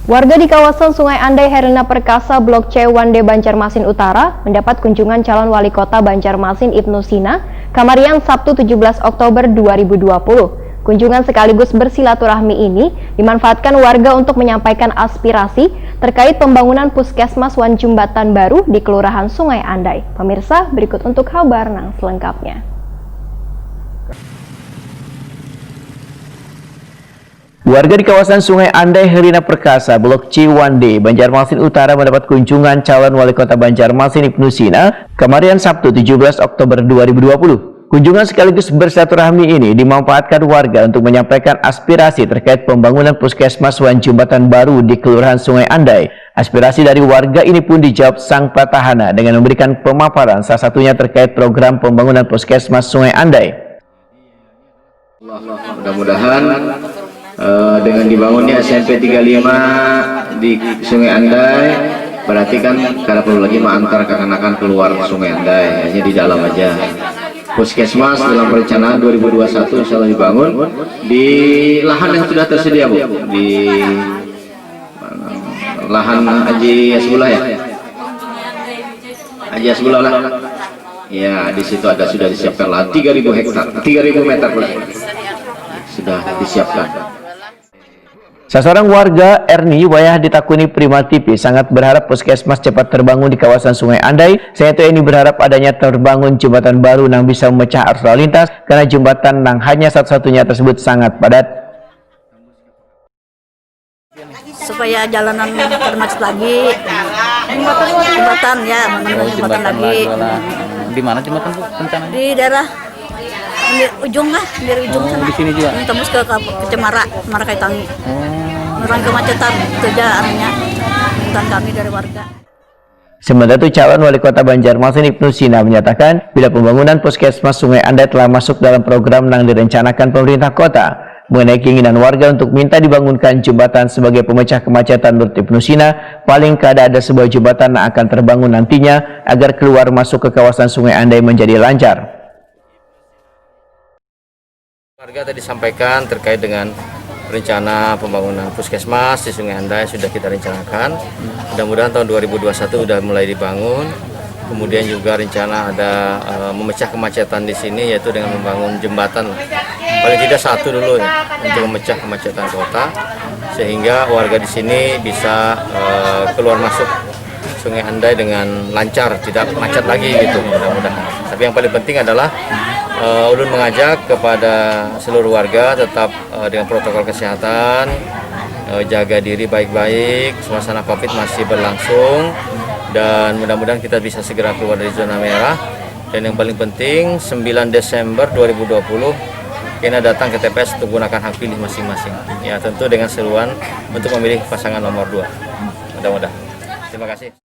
Warga di kawasan Sungai Andai Herlina Perkasa Blok C Wande Banjarmasin Utara mendapat kunjungan calon wali kota Banjarmasin Ibnu Sina Kamarian Sabtu 17 Oktober 2020. Kunjungan sekaligus bersilaturahmi ini dimanfaatkan warga untuk menyampaikan aspirasi terkait pembangunan puskesmas Wan Jembatan Baru di Kelurahan Sungai Andai. Pemirsa, berikut untuk kabar selengkapnya. Warga di kawasan Sungai Andai Herlina Perkasa, Blok C Wande, Banjarmasin Utara mendapat kunjungan calon wali kota Banjarmasin Ibnu Sina Kamarian Sabtu 17 Oktober 2020. Kunjungan sekaligus bersilaturahmi ini dimanfaatkan warga untuk menyampaikan aspirasi terkait pembangunan puskesmas Wan Jembatan Baru di Kelurahan Sungai Andai. Aspirasi dari warga ini pun dijawab sang petahana dengan memberikan pemaparan salah satunya terkait program pembangunan puskesmas Sungai Andai. Mudah-mudahan dengan dibangunnya SMP 35 di Sungai Andai, berarti kan karena perlu lagi mengantar kekanakan keluar Sungai Andai, hanya di dalam aja. Puskesmas dalam perencanaan 2021 insya Allah dibangun di lahan yang sudah tersedia, Bu, di lahan Haji Asbullah ya, Haji Asbullah lah. Ya, di situ ada sudah disiapkan lahan 3.000 hektar, 3.000 meter sudah disiapkan. Seorang warga Erni Wayah ditakuni Prima TV sangat berharap puskesmas cepat terbangun di kawasan Sungai Andai. Saya ini berharap adanya terbangun jembatan baru yang bisa memecah arus lalu lintas karena jembatan yang hanya satu-satunya tersebut sangat padat. Supaya jalanan termacet lagi, jembatan ya, jembatan lagi. Di mana jembatan, Bu, rencana? Di daerah di ujung lah, dari ujung sana. Di sini juga. Tembus ke Cemara Kaitangi. Orang kemacetan itu aja arahnya. Dan kami dari warga. Sementara itu calon wali kota Banjarmasin Ibnu Sina menyatakan bila pembangunan puskesmas Sungai Andai telah masuk dalam program yang direncanakan pemerintah kota. Mengenai keinginan warga untuk minta dibangunkan jembatan sebagai pemecah kemacetan, menurut Ibnu Sina, paling kada ada sebuah jembatan yang akan terbangun nantinya agar keluar masuk ke kawasan Sungai Andai menjadi lancar. Warga tadi sampaikan terkait dengan rencana pembangunan puskesmas di Sungai Andai sudah kita rencanakan. Mudah-mudahan tahun 2021 sudah mulai dibangun. Kemudian juga rencana ada memecah kemacetan di sini, yaitu dengan membangun jembatan paling tidak satu dulu ya, untuk memecah kemacetan kota sehingga warga di sini bisa keluar masuk Sungai Andai dengan lancar, tidak macet lagi gitu mudah-mudahan. Tapi yang paling penting adalah ulun mengajak kepada seluruh warga tetap dengan protokol kesehatan, jaga diri baik-baik, suasana Covid masih berlangsung dan mudah-mudahan kita bisa segera keluar dari zona merah. Dan yang paling penting 9 Desember 2020 kita datang ke TPS untuk gunakan hak pilih masing-masing. Ya, tentu dengan seruan untuk memilih pasangan nomor 2. Mudah-mudahan. Terima kasih.